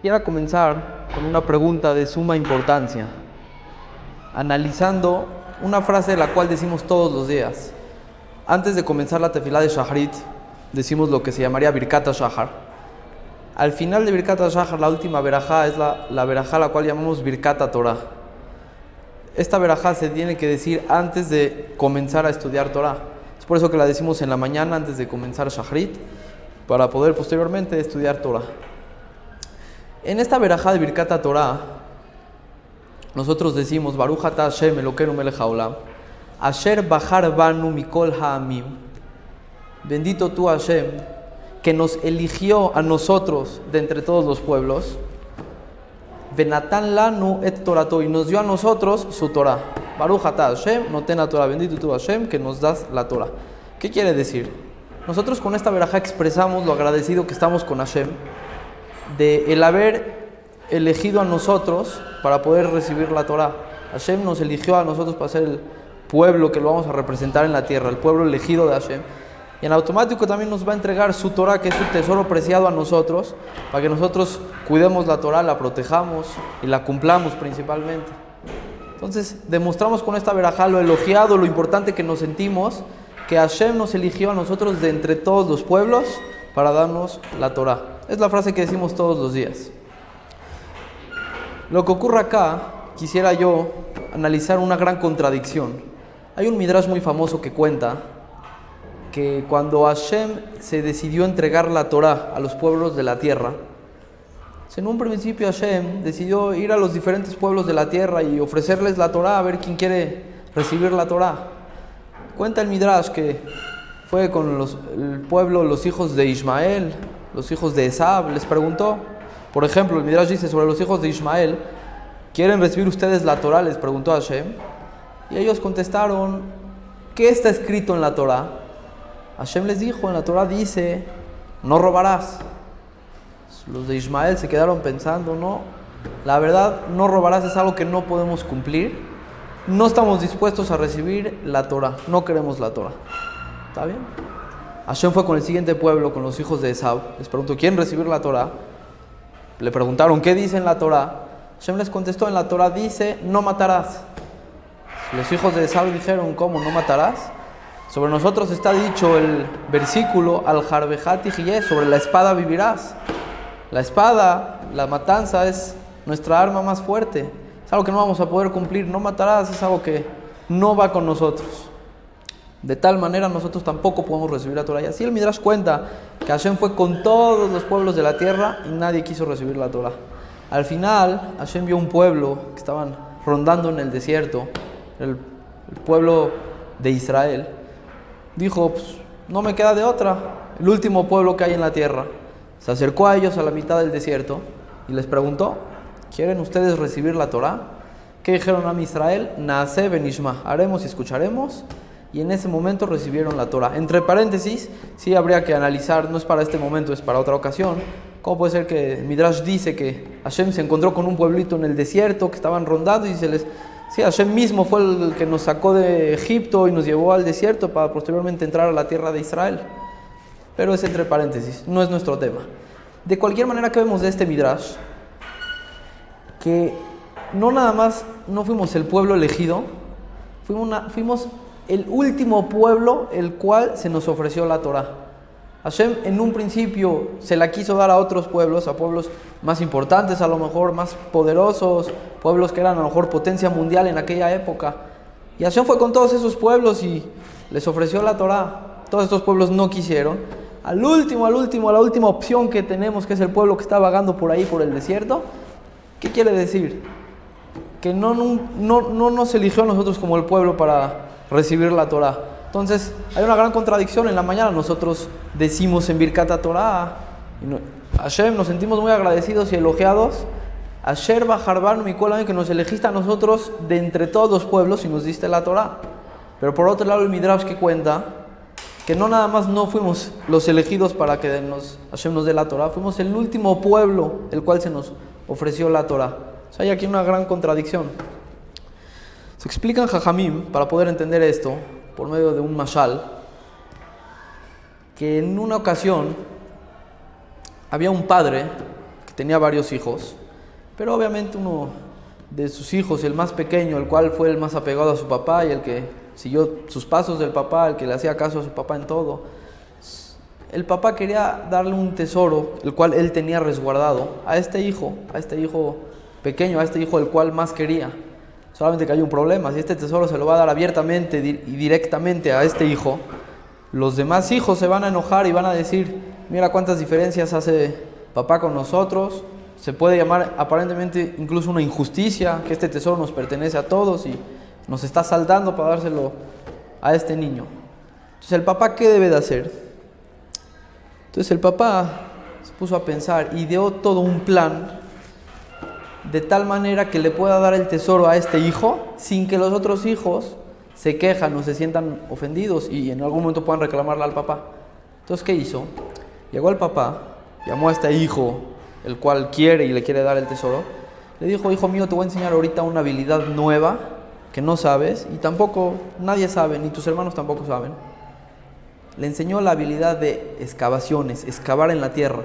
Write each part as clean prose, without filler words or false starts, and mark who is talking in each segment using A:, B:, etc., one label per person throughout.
A: Quiero comenzar con una pregunta de suma importancia, analizando una frase de la cual decimos todos los días. Antes de comenzar la tefilá de Shaharit, decimos lo que se llamaría Birkat HaShahar. Al final de Birkat HaShahar, la última verajá es la verajá la cual llamamos Birkat HaTorah. Esta verajá se tiene que decir antes de comenzar a estudiar Torah. Es por eso que la decimos en la mañana antes de comenzar Shaharit, para poder posteriormente estudiar Torah. En esta verajá de Birkat HaTorah, nosotros decimos Baruch Ata Hashem Elokeinu Melech Haolam, Asher Bahar Banu Mikol Ha'amim. Bendito tú Hashem, que nos eligió a nosotros de entre todos los pueblos. Venatan lanu et Torato, y nos dio a nosotros su Torah. Baruch Ata Hashem Noten HaTorah. Bendito tú Hashem, que nos das la Torah. ¿Qué quiere decir? Nosotros con esta verajá expresamos lo agradecido que estamos con Hashem de el haber elegido a nosotros para poder recibir la Torah. Hashem nos eligió a nosotros para ser el pueblo que lo vamos a representar en la tierra, el pueblo elegido de Hashem. Y en automático también nos va a entregar su Torah, que es su tesoro preciado a nosotros, para que nosotros cuidemos la Torah, la protejamos y la cumplamos principalmente. Entonces demostramos con esta verajá lo elogiado, lo importante que nos sentimos, que Hashem nos eligió a nosotros de entre todos los pueblos para darnos la Torah. Es la frase que decimos todos los días. Lo que ocurre acá, quisiera yo analizar una gran contradicción. Hay un midrash muy famoso que cuenta que cuando Hashem se decidió entregar la Torah a los pueblos de la tierra, en un principio Hashem decidió ir a los diferentes pueblos de la tierra y ofrecerles la Torah, a ver quién quiere recibir la Torah. Cuenta el midrash que fue con el pueblo, los hijos de Ismael, los hijos de Esab, les preguntó. Por ejemplo, el midrash dice sobre los hijos de Ismael: ¿quieren recibir ustedes la Torah?, les preguntó a Hashem. Y ellos contestaron: ¿qué está escrito en la Torah? Hashem les dijo: en la Torah dice, no robarás. Los de Ismael se quedaron pensando: no, la verdad, no robarás es algo que no podemos cumplir. No estamos dispuestos a recibir la Torah, no queremos la Torah. ¿Está bien? Hashem fue con el siguiente pueblo, con los hijos de Esab. Les preguntó: ¿quieren recibir la Torah? Le preguntaron: ¿qué dice en la Torah? Hashem les contestó: en la Torah dice, no matarás. Los hijos de Esab dijeron: ¿cómo no matarás? Sobre nosotros está dicho el versículo: al jarbejat yihye, sobre la espada vivirás. La espada, la matanza, es nuestra arma más fuerte. Es algo que no vamos a poder cumplir. No matarás es algo que no va con nosotros. De tal manera nosotros tampoco podemos recibir la Torah. Y así el midrash cuenta que Hashem fue con todos los pueblos de la tierra y nadie quiso recibir la Torah. Al final Hashem vio un pueblo que estaban rondando en el desierto, el pueblo de Israel. Dijo: pues, no me queda de otra, el último pueblo que hay en la tierra. Se acercó a ellos a la mitad del desierto y les preguntó: ¿quieren ustedes recibir la Torah? ¿Qué dijeron a Israel? Naaseh benishma, haremos y escucharemos. Y en ese momento recibieron la Torah. Entre paréntesis, sí habría que analizar, no es para este momento, es para otra ocasión, cómo puede ser que Midrash dice que Hashem se encontró con un pueblito en el desierto que estaban rondando y sí, Hashem mismo fue el que nos sacó de Egipto y nos llevó al desierto para posteriormente entrar a la tierra de Israel. Pero es entre paréntesis, no es nuestro tema. De cualquier manera, que vemos de este Midrash, que no nada más no fuimos el pueblo elegido, fuimos el último pueblo el cual se nos ofreció la Torah. Hashem en un principio se la quiso dar a otros pueblos, a pueblos más importantes, a lo mejor más poderosos, pueblos que eran a lo mejor potencia mundial en aquella época. Y Hashem fue con todos esos pueblos y les ofreció la Torah. Todos estos pueblos no quisieron. A la última opción que tenemos, que es el pueblo que está vagando por ahí, por el desierto. ¿Qué quiere decir? Que no nos eligió a nosotros como el pueblo para recibir la Torah. Entonces hay una gran contradicción. En la mañana nosotros decimos en Birkat HaTorah, Hashem, nos sentimos muy agradecidos y elogiados. Asher Bahar Banu Mikol Ha'amim, que nos elegiste a nosotros de entre todos los pueblos y nos diste la Torah. Pero por otro lado el midrash que cuenta que no nada más no fuimos los elegidos para que Hashem nos dé la Torah, fuimos el último pueblo el cual se nos ofreció la Torah. O sea, hay aquí una gran contradicción. Se explican Jajamim, para poder entender esto, por medio de un mashal, que en una ocasión había un padre que que tenía varios hijos, pero obviamente uno de sus hijos, el más pequeño, el cual fue el más apegado a su papá y el que siguió sus pasos del papá, el que le hacía caso a su papá en todo, el papá quería darle un tesoro, el cual él tenía resguardado, a este hijo pequeño, a este hijo el cual más quería. Solamente que hay un problema: si este tesoro se lo va a dar abiertamente y directamente a este hijo, los demás hijos se van a enojar y van a decir: mira cuántas diferencias hace papá con nosotros. Se puede llamar aparentemente incluso una injusticia, que este tesoro nos pertenece a todos y nos está saldando para dárselo a este niño. Entonces, ¿el papá qué debe de hacer? Entonces el papá se puso a pensar y dio todo un plan de tal manera que le pueda dar el tesoro a este hijo sin que los otros hijos se quejan o se sientan ofendidos y en algún momento puedan reclamarle al papá. Entonces, ¿qué hizo? Llegó el papá, llamó a este hijo, el cual quiere y le quiere dar el tesoro. Le dijo: hijo mío, te voy a enseñar ahorita una habilidad nueva que no sabes y tampoco nadie sabe, ni tus hermanos tampoco saben. Le enseñó la habilidad de excavaciones, excavar en la tierra.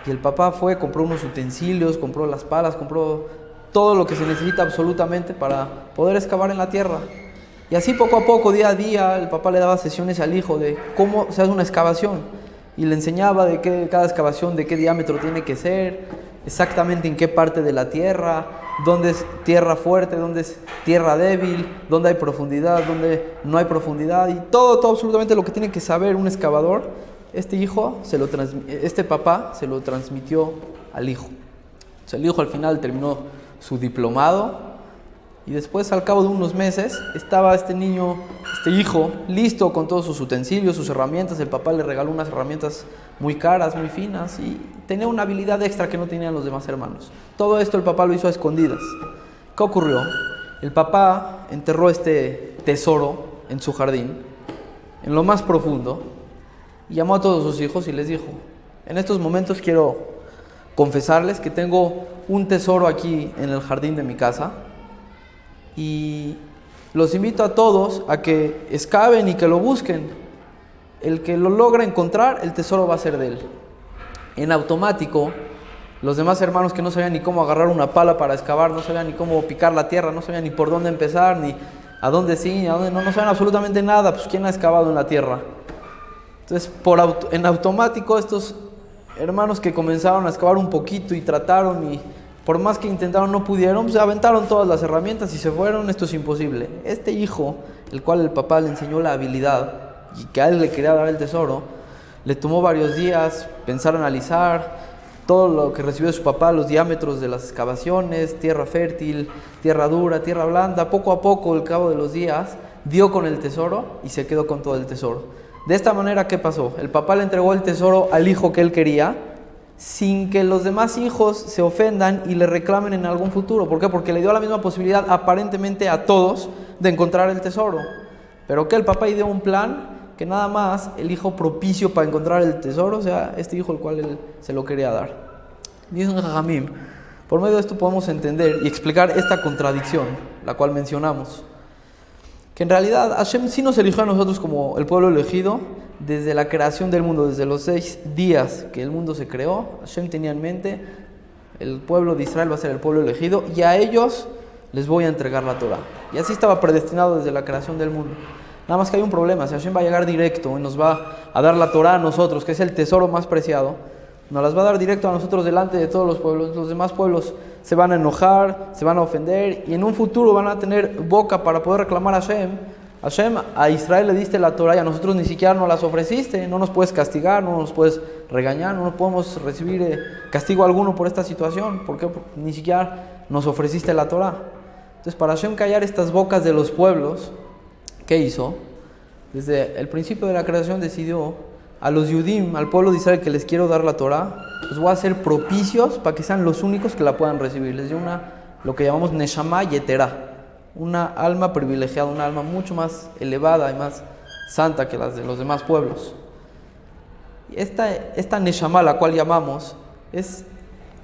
A: Y el papá fue, compró unos utensilios, compró las palas, compró todo lo que se necesita absolutamente para poder excavar en la tierra. Y así poco a poco, día a día, el papá le daba sesiones al hijo de cómo se hace una excavación. Y le enseñaba de qué, cada excavación, de qué diámetro tiene que ser, exactamente en qué parte de la tierra, dónde es tierra fuerte, dónde es tierra débil, dónde hay profundidad, dónde no hay profundidad. Y todo absolutamente lo que tiene que saber un excavador. Este papá se lo transmitió al hijo. O sea, el hijo al final terminó su diplomado y después, al cabo de unos meses, estaba este hijo, listo con todos sus utensilios, sus herramientas. El papá le regaló unas herramientas muy caras, muy finas, y tenía una habilidad extra que no tenían los demás hermanos. Todo esto el papá lo hizo a escondidas. ¿Qué ocurrió? El papá enterró este tesoro en su jardín, en lo más profundo. Llamó a todos sus hijos y les dijo: en estos momentos quiero confesarles que tengo un tesoro aquí en el jardín de mi casa y los invito a todos a que excaven y que lo busquen. El que lo logra encontrar, el tesoro va a ser de él. En automático, los demás hermanos, que no sabían ni cómo agarrar una pala para excavar, no sabían ni cómo picar la tierra, no sabían ni por dónde empezar, ni a dónde sí, ni a dónde no sabían absolutamente nada. Pues ¿quién ha excavado en la tierra? Entonces, en automático, estos hermanos que comenzaron a excavar un poquito y trataron, y por más que intentaron no pudieron, pues aventaron todas las herramientas y se fueron. Esto es imposible. Este hijo, el cual el papá le enseñó la habilidad y que a él le quería dar el tesoro, le tomó varios días pensar, analizar todo lo que recibió de su papá, los diámetros de las excavaciones, tierra fértil, tierra dura, tierra blanda. Poco a poco, al cabo de los días, dio con el tesoro y se quedó con todo el tesoro. De esta manera, ¿qué pasó? El papá le entregó el tesoro al hijo que él quería, sin que los demás hijos se ofendan y le reclamen en algún futuro. ¿Por qué? Porque le dio la misma posibilidad aparentemente a todos de encontrar el tesoro. Pero que el papá dio un plan que nada más el hijo propicio para encontrar el tesoro, o sea, este hijo el cual él se lo quería dar. Dicen Jajamim, por medio de esto podemos entender y explicar esta contradicción, la cual mencionamos. Que en realidad Hashem sí nos eligió a nosotros como el pueblo elegido desde la creación del mundo, desde los 6 días que el mundo se creó. Hashem tenía en mente: el pueblo de Israel va a ser el pueblo elegido y a ellos les voy a entregar la Torah. Y así estaba predestinado desde la creación del mundo. Nada más que hay un problema: si Hashem va a llegar directo y nos va a dar la Torah a nosotros, que es el tesoro más preciado, nos las va a dar directo a nosotros delante de todos los pueblos. Los demás pueblos se van a enojar, se van a ofender y en un futuro van a tener boca para poder reclamar a Hashem. Hashem, a Israel le diste la Torah y a nosotros ni siquiera nos las ofreciste. No nos puedes castigar, no nos puedes regañar, no podemos recibir castigo alguno por esta situación. ¿Por qué? Porque ni siquiera nos ofreciste la Torah. Entonces, para Hashem callar estas bocas de los pueblos, ¿qué hizo? Desde el principio de la creación decidió: a los Yudim, al pueblo de Israel que les quiero dar la Torah, los voy a hacer propicios para que sean los únicos que la puedan recibir. Les dio lo que llamamos Neshama Yetera, una alma privilegiada, una alma mucho más elevada y más santa que las de los demás pueblos. Esta Neshama, la cual llamamos, es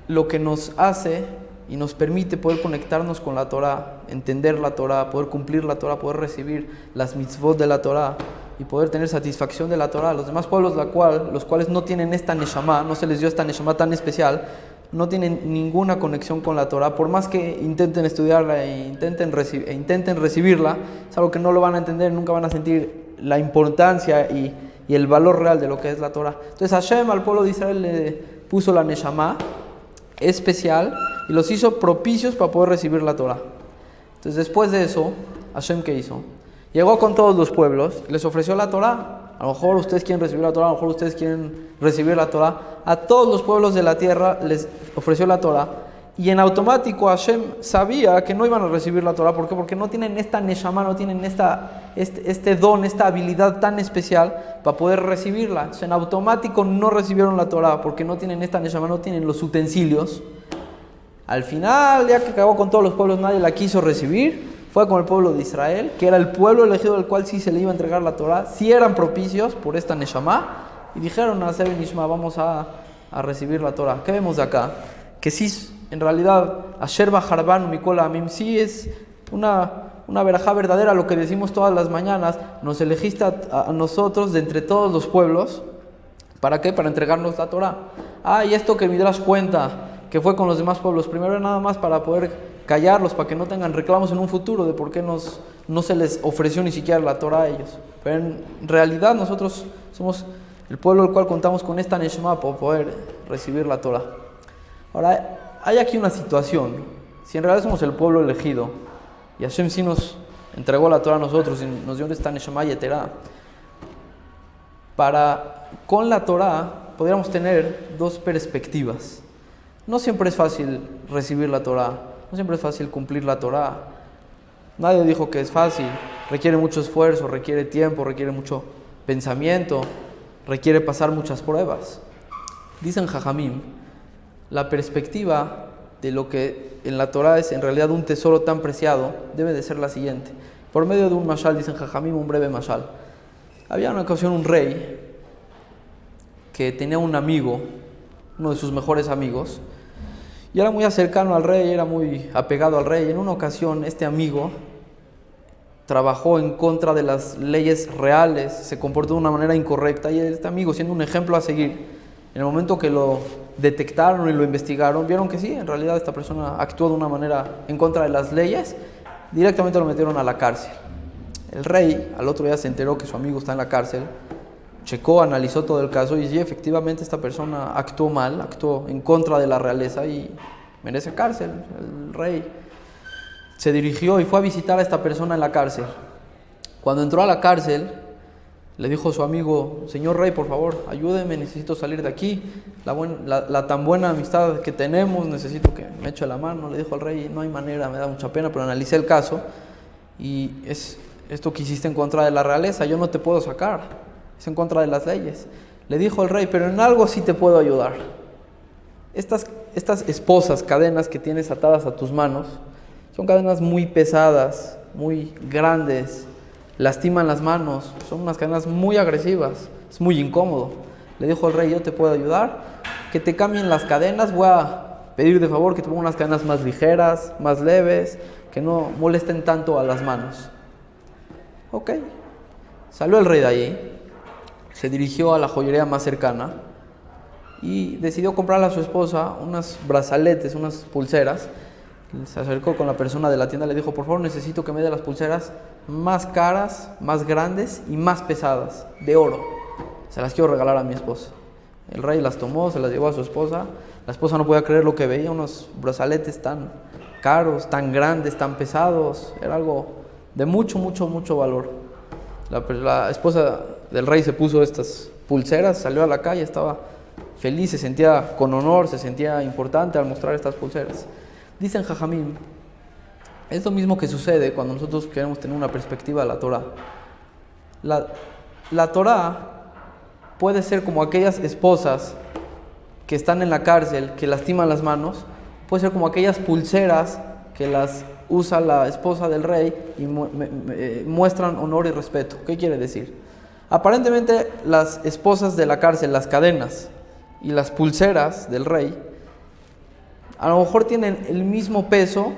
A: lo que nos hace y nos permite poder conectarnos con la Torah, entender la Torah, poder cumplir la Torah, poder recibir las mitzvot de la Torah y poder tener satisfacción de la Torah. Los demás pueblos, los cuales no tienen esta Neshama, no se les dio esta Neshama tan especial, no tienen ninguna conexión con la Torah, por más que intenten estudiarla e intenten recibirla, es algo que no lo van a entender, nunca van a sentir la importancia y el valor real de lo que es la Torah. Entonces Hashem al pueblo de Israel le puso la Neshama especial y los hizo propicios para poder recibir la Torah. Entonces después de eso, Hashem, ¿qué hizo? Llegó con todos los pueblos, les ofreció la Torah. A lo mejor ustedes quieren recibir la Torah, a lo mejor ustedes quieren recibir la Torah. A todos los pueblos de la tierra les ofreció la Torah. Y en automático Hashem sabía que no iban a recibir la Torah. ¿Por qué? Porque no tienen esta neshama, no tienen este don, esta habilidad tan especial para poder recibirla. Entonces, en automático no recibieron la Torah porque no tienen esta neshama, no tienen los utensilios. Al final, ya que acabó con todos los pueblos, nadie la quiso recibir. Fue con el pueblo de Israel, que era el pueblo elegido del cual sí se le iba a entregar la Torah. Sí eran propicios por esta neshama. Y dijeron a Sebe Nishma, vamos a recibir la Torah. ¿Qué vemos de acá? Que sí, en realidad, Asher Bajarbanu Mikol Amim, sí es una verajá verdadera, lo que decimos todas las mañanas. Nos elegiste a nosotros de entre todos los pueblos. ¿Para qué? Para entregarnos la Torah. Y esto que Midrash cuenta, que fue con los demás pueblos, primero era nada más para poder callarlos, para que no tengan reclamos en un futuro de por qué no se les ofreció ni siquiera la Torah a ellos. Pero en realidad nosotros somos el pueblo al cual contamos con esta neshama para poder recibir la Torah. Ahora, hay aquí una situación. Si en realidad somos el pueblo elegido y Hashem sí nos entregó la Torah a nosotros y nos dio esta neshama yetera, con la Torah podríamos tener dos perspectivas. No siempre es fácil recibir la Torah, no siempre es fácil cumplir la Torah. Nadie dijo que es fácil, requiere mucho esfuerzo, requiere tiempo, requiere mucho pensamiento, requiere pasar muchas pruebas. Dicen Jajamim, la perspectiva de lo que en la Torah es en realidad un tesoro tan preciado debe de ser la siguiente. Por medio de un mashal, dicen Jajamim, un breve mashal. Había una ocasión un rey que tenía un amigo, uno de sus mejores amigos, y era muy cercano al rey, era muy apegado al rey. En una ocasión este amigo trabajó en contra de las leyes reales, se comportó de una manera incorrecta, y este amigo, siendo un ejemplo a seguir, en el momento que lo detectaron y lo investigaron, vieron que sí, en realidad esta persona actuó de una manera en contra de las leyes, directamente lo metieron a la cárcel. El rey al otro día se enteró que su amigo está en la cárcel, checó, analizó todo el caso y sí, efectivamente esta persona actuó mal, actuó en contra de la realeza y merece cárcel. El rey se dirigió y fue a visitar a esta persona en la cárcel. Cuando entró a la cárcel, le dijo a su amigo: señor rey, por favor, ayúdeme, necesito salir de aquí, la tan buena amistad que tenemos, necesito que me eche la mano. Le dijo al rey: no hay manera, me da mucha pena, pero analicé el caso y es esto que hiciste en contra de la realeza, yo no te puedo sacar, es en contra de las leyes. Le dijo el rey: pero en algo sí te puedo ayudar. Estas esposas, cadenas que tienes atadas a tus manos, son cadenas muy pesadas, muy grandes, lastiman las manos, son unas cadenas muy agresivas, es muy incómodo. Le dijo el rey: yo te puedo ayudar, que te cambien las cadenas, voy a pedir de favor que te pongan unas cadenas más ligeras, más leves, que no molesten tanto a las manos. Ok, salió el rey de allí, se dirigió a la joyería más cercana y decidió comprarle a su esposa unos brazaletes, unas pulseras. Se acercó con la persona de la tienda, le dijo: por favor, necesito que me dé las pulseras más caras, más grandes y más pesadas, de oro. Se las quiero regalar a mi esposa. El rey las tomó, se las llevó a su esposa. La esposa no podía creer lo que veía, unos brazaletes tan caros, tan grandes, tan pesados. Era algo de mucho, mucho, mucho valor. La esposa del rey se puso estas pulseras, salió a la calle, estaba feliz, se sentía con honor, se sentía importante al mostrar estas pulseras. Dicen Jajamim, es lo mismo que sucede cuando nosotros queremos tener una perspectiva de la Torah. La Torah puede ser como aquellas esposas que están en la cárcel, que lastiman las manos, puede ser como aquellas pulseras que las usa la esposa del rey y muestran honor y respeto. ¿Qué quiere decir? Aparentemente las esposas de la cárcel, las cadenas y las pulseras del rey, a lo mejor tienen el mismo peso,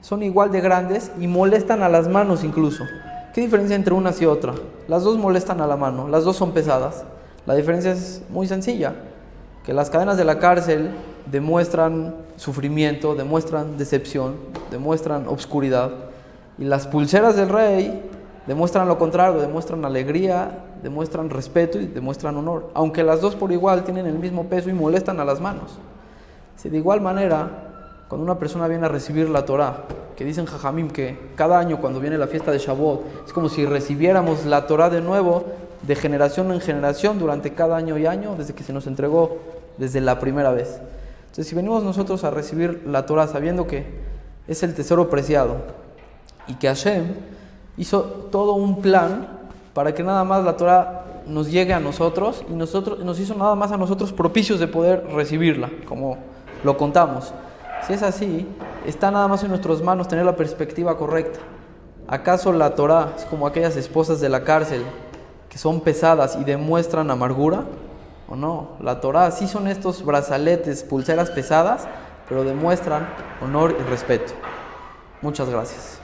A: son igual de grandes y molestan a las manos incluso. ¿Qué diferencia entre unas y otra? Las dos molestan a la mano, las dos son pesadas. La diferencia es muy sencilla, que las cadenas de la cárcel demuestran sufrimiento, demuestran decepción, demuestran obscuridad. Y las pulseras del rey demuestran lo contrario, demuestran alegría, demuestran respeto y demuestran honor. Aunque las dos por igual tienen el mismo peso y molestan a las manos. Si de igual manera, cuando una persona viene a recibir la Torá, que dicen Jajamim que cada año cuando viene la fiesta de Shavuot, es como si recibiéramos la Torá de nuevo, de generación en generación, durante cada año y año, desde que se nos entregó desde la primera vez. Entonces, si venimos nosotros a recibir la Torá sabiendo que es el tesoro preciado y que Hashem hizo todo un plan para que nada más la Torá nos llegue a nosotros y nos hizo nada más a nosotros propicios de poder recibirla, como lo contamos. Si es así, está nada más en nuestras manos tener la perspectiva correcta. ¿Acaso la Torá es como aquellas esposas de la cárcel que son pesadas y demuestran amargura? ¿O no? La Torá sí son estos brazaletes, pulseras pesadas, pero demuestran honor y respeto. Muchas gracias.